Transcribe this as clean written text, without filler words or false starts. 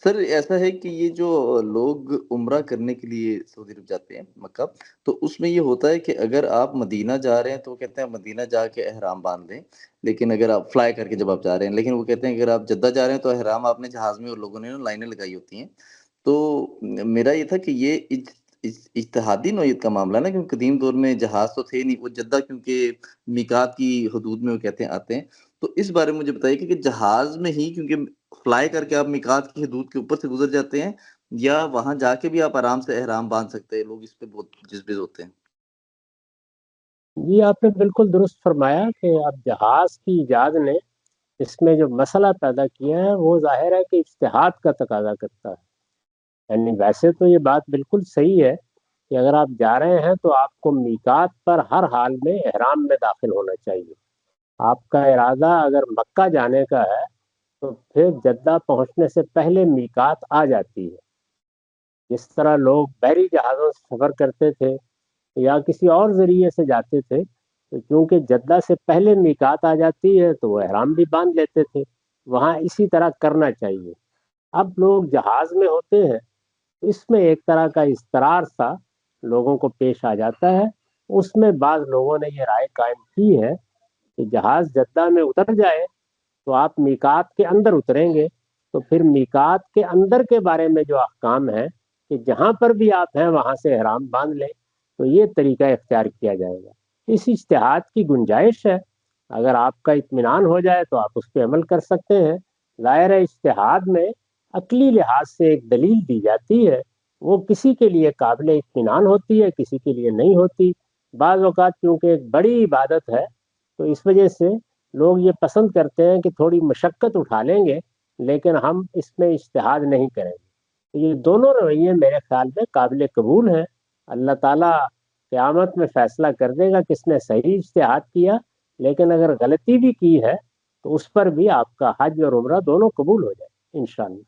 سر ایسا ہے کہ یہ جو لوگ عمرہ کرنے کے لیے سعودی عرب جاتے ہیں مکہ، تو اس میں یہ ہوتا ہے کہ اگر آپ مدینہ جا رہے ہیں تو وہ کہتے ہیں مدینہ جا کے احرام باندھ لیں، لیکن اگر آپ فلائی کر کے جب آپ جا رہے ہیں، لیکن وہ کہتے ہیں اگر آپ جدہ جا رہے ہیں تو احرام آپ نے جہاز میں اور لوگوں نے نا لائنیں لگائی ہوتی ہیں۔ تو میرا یہ تھا کہ یہ اجتہادی نوعیت کا معاملہ ہے نا، کیونکہ قدیم دور میں جہاز تو تھے نہیں، وہ جدہ کیونکہ میقات کی حدود میں وہ کہتے ہیں آتے ہیں، تو اس بارے میں مجھے بتائیے کہ جہاز میں ہی کیونکہ فلائی کر کے آپ میقات کی حدود کے اوپر سے گزر جاتے ہیں، یا وہاں جا کے بھی آپ آرام سے احرام باندھ سکتے ہیں؟ لوگ اس پہ بہت جذبے ہوتے ہیں۔ جی آپ نے بالکل درست فرمایا کہ اب جہاز کی ایجاد نے اس میں جو مسئلہ پیدا کیا ہے وہ ظاہر ہے کہ اجتہاد کا تقاضا کرتا ہے۔ یعنی ویسے تو یہ بات بالکل صحیح ہے کہ اگر آپ جا رہے ہیں تو آپ کو میقات پر ہر حال میں احرام میں داخل ہونا چاہیے۔ آپ کا ارادہ اگر مکہ جانے کا ہے تو پھر جدہ پہنچنے سے پہلے میقات آ جاتی ہے۔ جس طرح لوگ بحری جہازوں سے سفر کرتے تھے یا کسی اور ذریعے سے جاتے تھے، تو چونکہ جدہ سے پہلے میقات آ جاتی ہے تو وہ احرام بھی باندھ لیتے تھے۔ وہاں اسی طرح کرنا چاہیے۔ اب لوگ جہاز میں ہوتے ہیں، اس میں ایک طرح کا اضطرار سا لوگوں کو پیش آ جاتا ہے۔ اس میں بعض لوگوں نے یہ رائے قائم کی ہے کہ جہاز جدہ میں اتر جائے تو آپ میقات کے اندر اتریں گے، تو پھر میقات کے اندر کے بارے میں جو احکام ہیں کہ جہاں پر بھی آپ ہیں وہاں سے احرام باندھ لیں، تو یہ طریقہ اختیار کیا جائے گا۔ اس اجتہاد کی گنجائش ہے، اگر آپ کا اطمینان ہو جائے تو آپ اس پہ عمل کر سکتے ہیں۔ ظاہر ہے اجتہاد میں عقلی لحاظ سے ایک دلیل دی جاتی ہے، وہ کسی کے لیے قابل اطمینان ہوتی ہے، کسی کے لیے نہیں ہوتی۔ بعض اوقات چونکہ ایک بڑی عبادت ہے تو اس وجہ سے لوگ یہ پسند کرتے ہیں کہ تھوڑی مشقت اٹھا لیں گے لیکن ہم اس میں اجتہاد نہیں کریں گے۔ تو یہ دونوں رویے میرے خیال میں قابل قبول ہیں۔ اللہ تعالیٰ قیامت میں فیصلہ کر دے گا کس نے صحیح اجتہاد کیا، لیکن اگر غلطی بھی کی ہے تو اس پر بھی آپ کا حج اور عمرہ دونوں قبول ہو جائے انشاءاللہ۔